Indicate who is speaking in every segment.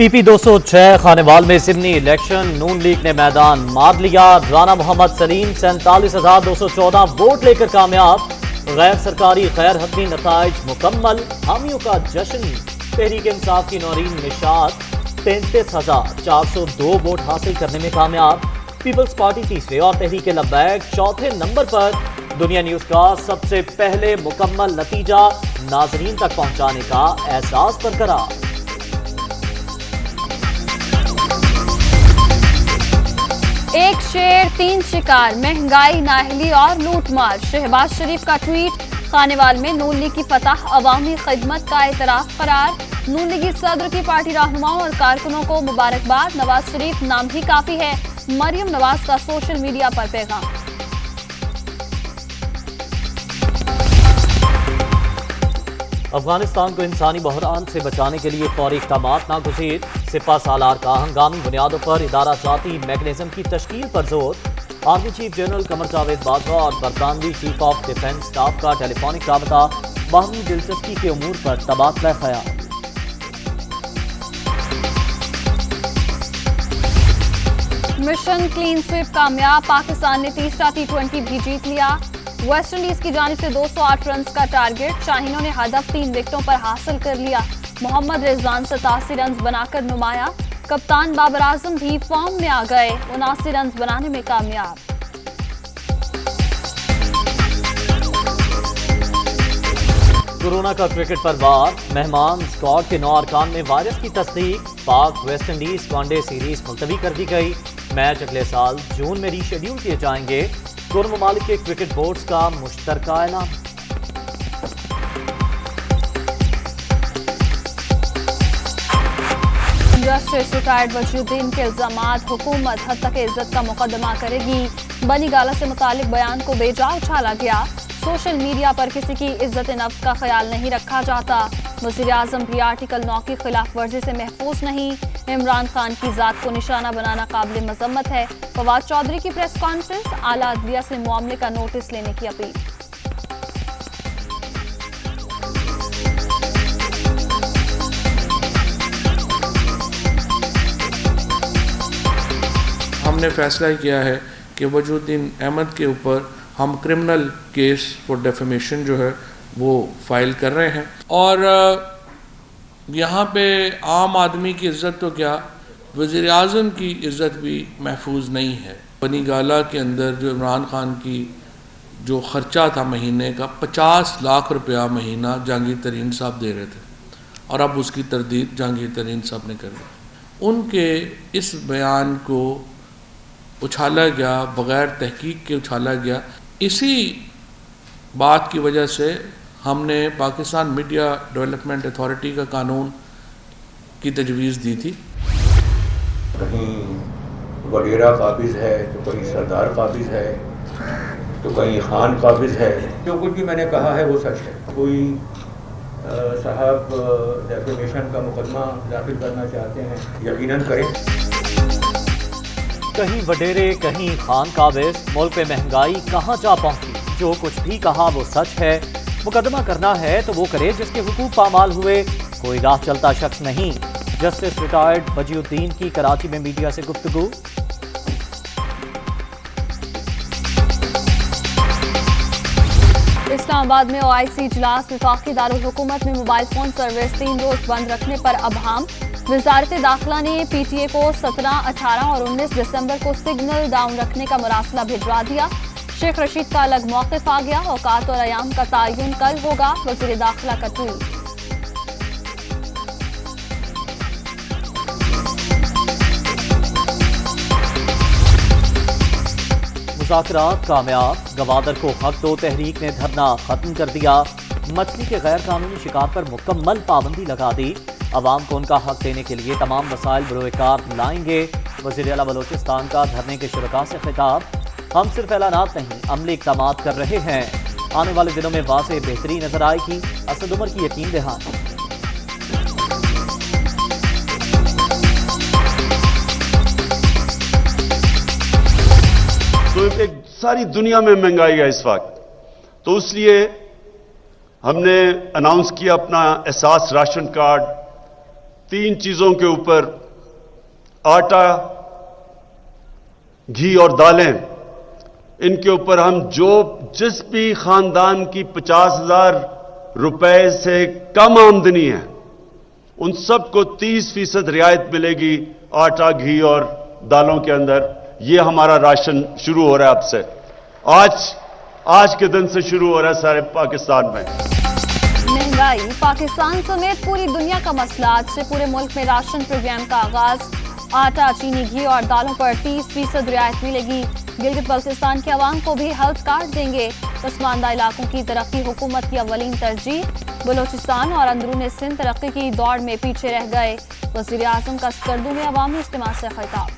Speaker 1: PP 206 Khanewal में सिमनी election, नून league ने मैदान मार लिया। राना मोहम्मद सलीम 47,214 वोट लेकर कामयाब। गैर सरकारी खैर हतमी नताइज मुकम्मल। हामियों का जश्न। तहरीक इंसाफ की नौरीन निशात 33,402 वोट हासिल करने में कामयाब। पीपल्स पार्टी तीसरे और तहरीक लब्बैक चौथे नंबर पर। दुनिया न्यूज का सबसे पहले मुकम्मल नतीजा नाजरीन तक पहुंचाने का एहसास बरकरार।
Speaker 2: एक शेर तीन शिकार, महंगाई, नाअहली और लूटमार। शहबाज शरीफ का ट्वीट। खानेवाल में नून लीग की फतह, अवामी खिदमत का एतराफ करार। नून लीगी सदर की पार्टी रहनुमाओं और कारकुनों को मुबारकबाद। नवाज शरीफ नाम ही काफी है, मरियम नवाज का सोशल मीडिया पर पैगाम।
Speaker 1: अफगानिस्तान को इंसानी बहरान से बचाने के लिए फौरी इक़दामात नागुज़ीर। सिपा सालार का हंगामी बुनियादों पर इदारा जाती मैकेनिज्म की तश्कील पर जोर। Army chief general Qamar Javed Bajwa और बरतानवी चीफ ऑफ डिफेंस स्टाफ का टेलीफोनिक राबता। बाहमी दिलचस्पी के उमूर पर तबादला ख्याल।
Speaker 2: मिशन क्लीन स्वीप कामयाब। पाकिस्तान ने तीसरा T20 भी जीत लिया। वेस्ट इंडीज की जानिब से 208 रन का टारगेट। शाहीनों ने हदफ 3 विकेटों पर हासिल कर लिया। मोहम्मद रिजवान 87 रन बनाकर नुमाया। कप्तान बाबर आजम भी फॉर्म में आ गए, 79 रन बनाने में कामयाब।
Speaker 1: कोरोना का क्रिकेट पर वार। मेहमान स्क्वाड के 9 अरकान में वायरस की तस्दीक। पाक वेस्ट इंडीज वनडे सीरीज मुलतवी कर दी गई। मैच अगले साल जून में रीशेड्यूल किए जाएंगे। दोनों ममालिक के क्रिकेट बोर्ड्स का मुश्तरका ऐलान।
Speaker 2: जस्टिस रिटायर्ड वजीउद्दीन के इल्जामात। हुकूमत हद तक इज्जत का मुकदमा करेगी। बनी गाला से मुतालिक बयान को बेजा उछाला गया। सोशल मीडिया पर किसी की इज्जत नफ्स का ख्याल नहीं रखा जाता। वज़ीर आज़म भी आर्टिकल 9 की खिलाफ वर्जी से महफूज नहीं। इमरान खान की जात को निशाना बनाना काबिल मजम्मत है। फवाद चौधरी की प्रेस कॉन्फ्रेंस। आला अदलिया से मामले का नोटिस लेने की अपील।
Speaker 3: हमने फैसला किया है कि वजूद्दीन अहमद के ऊपर हम क्रिमिनल केस फॉर डेफेमेशन जो है वो फाइल कर रहे हैं। और यहाँ पे आम आदमी की इज़्ज़त तो क्या, वज़ीर आज़म की इज़्ज़त भी महफूज नहीं है। बनी गाला के अंदर जो इमरान खान की जो ख़र्चा था महीने का 50 लाख रुपया महीना जहांगीर तरीन साहब दे रहे थे और अब उसकी तरदीद जहांगीर तरीन साहब ने कर दी। उनके इस बयान को उछाला गया, बग़ैर तहकीक के उछाला गया। इसी बात की वजह से हमने पाकिस्तान मीडिया डेवलपमेंट अथॉरिटी का कानून की तजवीज़ दी थी।
Speaker 4: कहीं वगैरह काबिज़ है तो कहीं सरदार काबिज़ है तो कहीं खान काबिज़ है। जो कुछ भी मैंने कहा है वो सच है। कोई साहब डेफेमेशन का मुकदमा दाखिल करना चाहते हैं, यकीनन करें।
Speaker 1: कहीं वडेरे कहीं खान काबिज। मुल्क में महंगाई कहाँ जा पहुंची। जो कुछ भी कहा वो सच है। मुकदमा करना है तो वो करे जिसके हुकूक पामाल हुए। कोई राह चलता शख्स नहीं। जस्टिस रिटायर्ड वजीउद्दीन की कराची में मीडिया से गुफ्तगू।
Speaker 2: इस्लामाबाद में OIC इजलास। वफाकी दारुल हुकूमत में मोबाइल फोन सर्विस 3 रोज बंद रखने पर अबहाम। वजारत दाखिला ने PTA को 17, 18 और 19 दिसंबर को सिग्नल डाउन रखने का मरासला भिजवा दिया। शेख रशीद का अलग मौक़िफ़ आ गया। औकात और अयाम का तयन कल होगा। वज़ीर दाखिला का ट्वीट।
Speaker 1: मुज़ाकरात कामयाब। गवादर को हक दो तहरीक ने धरना खत्म कर दिया। मछली के गैर कानूनी शिकार पर मुकम्मल पाबंदी लगा दी। अवाम को उनका हक देने के लिए तमाम वसाइल बरोकार लाएंगे। वज़ीर आला बलोचिस्तान का धरने के शुरका से खिताब। हम सिर्फ ऐलानात नहीं, अमली इक़दामात कर रहे हैं। आने वाले दिनों में वाज़ेह बेहतरी नजर आएगी। असद उमर की यकीन दहानी।
Speaker 5: तो एक सारी दुनिया में महंगाई है इस वक्त, तो इसलिए हमने अनाउंस किया अपना एहसास राशन कार्ड 3 चीजों के ऊपर, आटा, घी और दालें, इनके ऊपर हम जिस भी खानदान की 50,000 रुपए से कम आमदनी है, उन सबको 30% रियायत मिलेगी आटा, घी और दालों के अंदर। ये हमारा राशन शुरू हो रहा है अब से, आज के दिन से शुरू हो रहा है सारे पाकिस्तान में।
Speaker 2: महंगाई पाकिस्तान समेत पूरी दुनिया का मसला। आज से पूरे मुल्क में राशन प्रोग्राम का आगाज। आटा, चीनी, घी और दालों पर 30% रियायत मिलेगी। गिलगित बल्तिस्तान के अवाम को भी हेल्थ कार्ड देंगे। पसमानदा इलाकों की तरक्की हुकूमत की अव्वलीन तरजीह। बलोचिस्तान और अंदरून सिंध तरक्की की दौड़ में पीछे रह गए। वज़ीर आज़म का स्कर्दू में अवामी इज्तिमा से खिताब।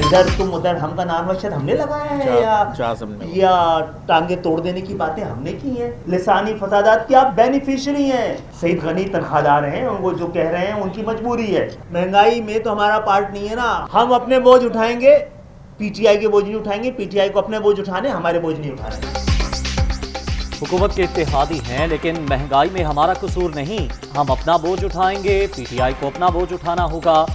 Speaker 6: इधर तुम उधर हम का नाम शायद हमने लगाया है या टांगे तोड़ देने की बातें हमने की हैं। लिसानी फसादात की आप बेनिफिशियरी हैं। सईद गनी तनख्वाहदार हैं, उनको जो कह रहे हैं उनकी मजबूरी है। महंगाई में तो हमारा पार्ट नहीं है ना। हम अपने बोझ उठाएंगे, पीटीआई के बोझ नहीं उठाएंगे। पीटीआई को अपने बोझ उठाने, हमारे बोझ नहीं उठाने।
Speaker 1: हुकूमत के इत्तेहादी हैं, लेकिन महंगाई में हमारा कसूर नहीं। हम अपना बोझ उठाएंगे, पीटीआई को अपना बोझ उठाना होगा।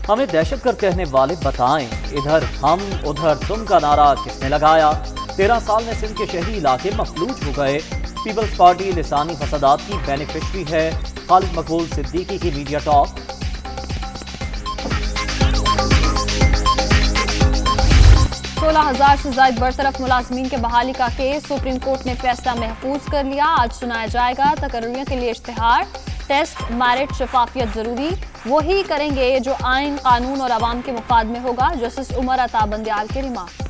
Speaker 1: हमें दहशतगर्द कहने वाले बताएं, इधर हम उधर तुम का नारा किसने लगाया? 13 साल में सिंध के शहरी इलाके मफलूज हो गए। पीपल्स पार्टी लिसानी फसादात की बेनिफिशरी है। खालिद मकबूल सिद्दीकी की मीडिया टॉक।
Speaker 2: 16,000 से ज्यादा बरतरफ मुलाजमीन के बहाली का केस सुप्रीम कोर्ट ने फैसला महफूज कर लिया। आज सुनाया जाएगा। तकर्रियों के लिए इश्तिहार, टेस्ट, मैरिट, शफाफियत जरूरी वही करेंगे जो आइन, कानून और अवाम के मुफाद में होगा। जस्टिस उमर अता बंदियाल के रिमार्क्स।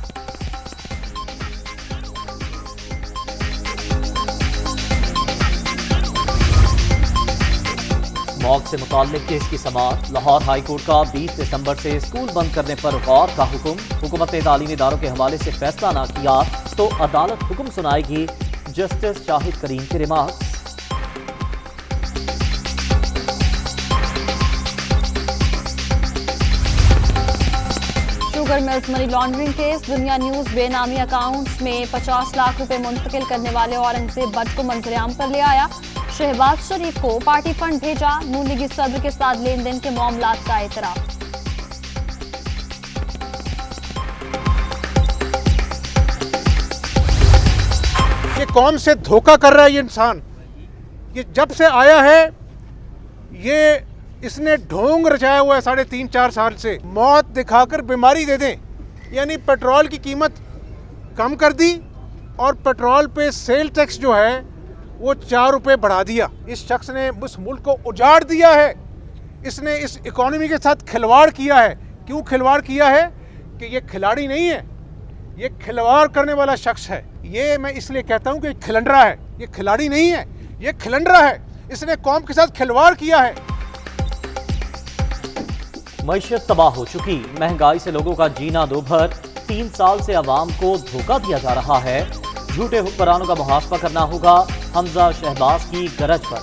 Speaker 1: मौत से मुताल्लिक केस की समाअत। लाहौर हाई कोर्ट का 20 दिसंबर से स्कूल बंद करने पर गौर का हुक्म। हुकूमत ने तालीमी इदारों के हवाले से फैसला न किया तो अदालत हुक्म सुनाएगी। जस्टिस शाहिद करीम के remarks.
Speaker 2: Sugar mills money laundering case. दुनिया न्यूज बेनामी अकाउंट्स में 50 लाख रुपए मुंतकिल करने वाले औरंगजेब भट्ट को मंजरेआम पर ले आया। शहबाज शरीफ को पार्टी फंड भेजा। नून लीगी सदर के साथ लेन देन के मामलात का एतराफ।
Speaker 7: ये कौम से धोखा कर रहा है ये इंसान। ये जब से आया है इसने ढोंग रचाया हुआ है 3.5-4 साल से। मौत दिखाकर बीमारी दे दें, यानी पेट्रोल की कीमत कम कर दी और पेट्रोल पे सेल टैक्स जो है वो 4 रुपये बढ़ा दिया। इस शख्स ने उस मुल्क को उजाड़ दिया है। इसने इस इकॉनमी के साथ खिलवाड़ किया है। क्यों खिलवाड़ किया है? कि ये खिलाड़ी नहीं है, ये खिलवाड़ करने वाला शख्स है। ये मैं इसलिए कहता हूँ कि खिलंडरा है, ये खिलाड़ी नहीं है, ये खिलंडरा है। इसने कौम के साथ खिलवाड़ किया है।
Speaker 1: मईशत तबाह हो चुकी। महंगाई से लोगों का जीना दोभर। 3 साल से अवाम को धोखा दिया जा रहा है। झूठे हुक्मरानों का मुहासबा करना होगा। हमजा शहबाज की गरज पर।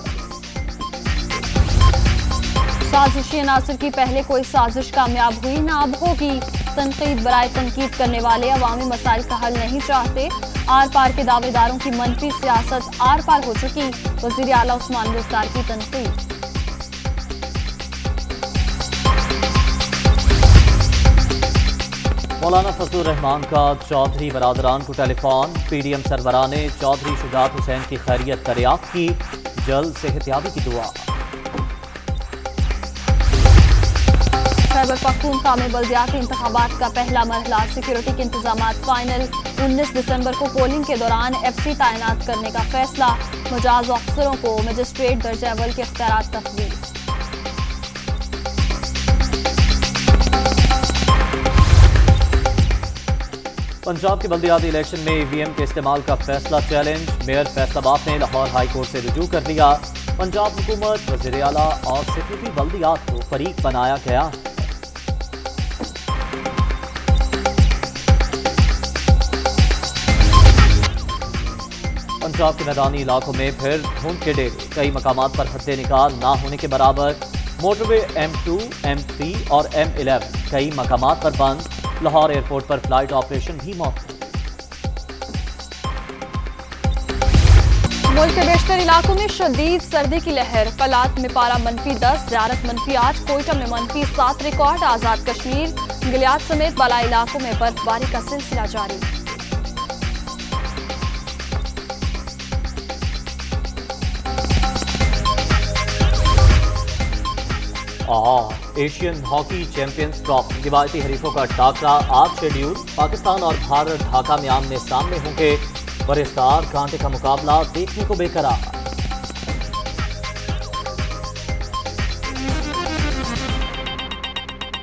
Speaker 2: साजिशी नासिर की पहले कोई साजिश कामयाब हुई ना अब होगी। तनकीद बराए तनकीद करने वाले अवामी मसाइल का हल नहीं चाहते। आर पार के दावेदारों की मनफी सियासत आर पार हो चुकी। वज़ीर आला उस्मान बुज़दार की तनकीद।
Speaker 1: मौलाना फजलुर रहमान का चौधरी बरादरान को टेलीफोन। पीडीएम सरबराह ने चौधरी शुजात हुसैन की खैरियत दरियाफ्त की। जल्द सेहतयाबी की दुआ।
Speaker 2: खैबर पख्तूनख्वा में बल्दियाती इंतखाबात का पहला मरहला। सिक्योरिटी के इंतजामात फाइनल। 19 दिसंबर को पोलिंग के दौरान FC तैनात करने का फैसला। मजाज अफसरों को मजिस्ट्रेट दर्जा अव्वल के इख्तियारात तफवीज़।
Speaker 1: पंजाब के बल्दियाती इलेक्शन में EVM के इस्तेमाल का फैसला चैलेंज। मेयर फैसलाबाद ने लाहौर हाई कोर्ट से रुजू कर लिया। पंजाब हुकूमत, वज़ीर आला और सेक्रेटरी बल्दियात को फरीक बनाया गया। पंजाब के मैदानी इलाकों में फिर धुंध के डेरे। कई मकामात पर हद निकाल ना होने के बराबर। मोटरवे M2, M3 और M11 कई मकामात पर बंद। लाहौर एयरपोर्ट पर फ्लाइट ऑपरेशन भी मौत।
Speaker 2: मुल्क के बेशतर इलाकों में शदीद सर्दी की लहर। कलात में पारा -10, ज़ियारत -8, कोयटा में -7 रिकॉर्ड। आज़ाद कश्मीर, गिलियाद समेत बाला इलाकों में बर्फबारी का सिलसिला जारी।
Speaker 1: एशियन हॉकी चैंपियंस ट्रॉफी रिवायती हरीफों का टाकरा आज शेड्यूल। पाकिस्तान और भारत ढाका में आमने सामने होंगे। वरिस्तार कांटे का मुकाबला देखने को बेकरार।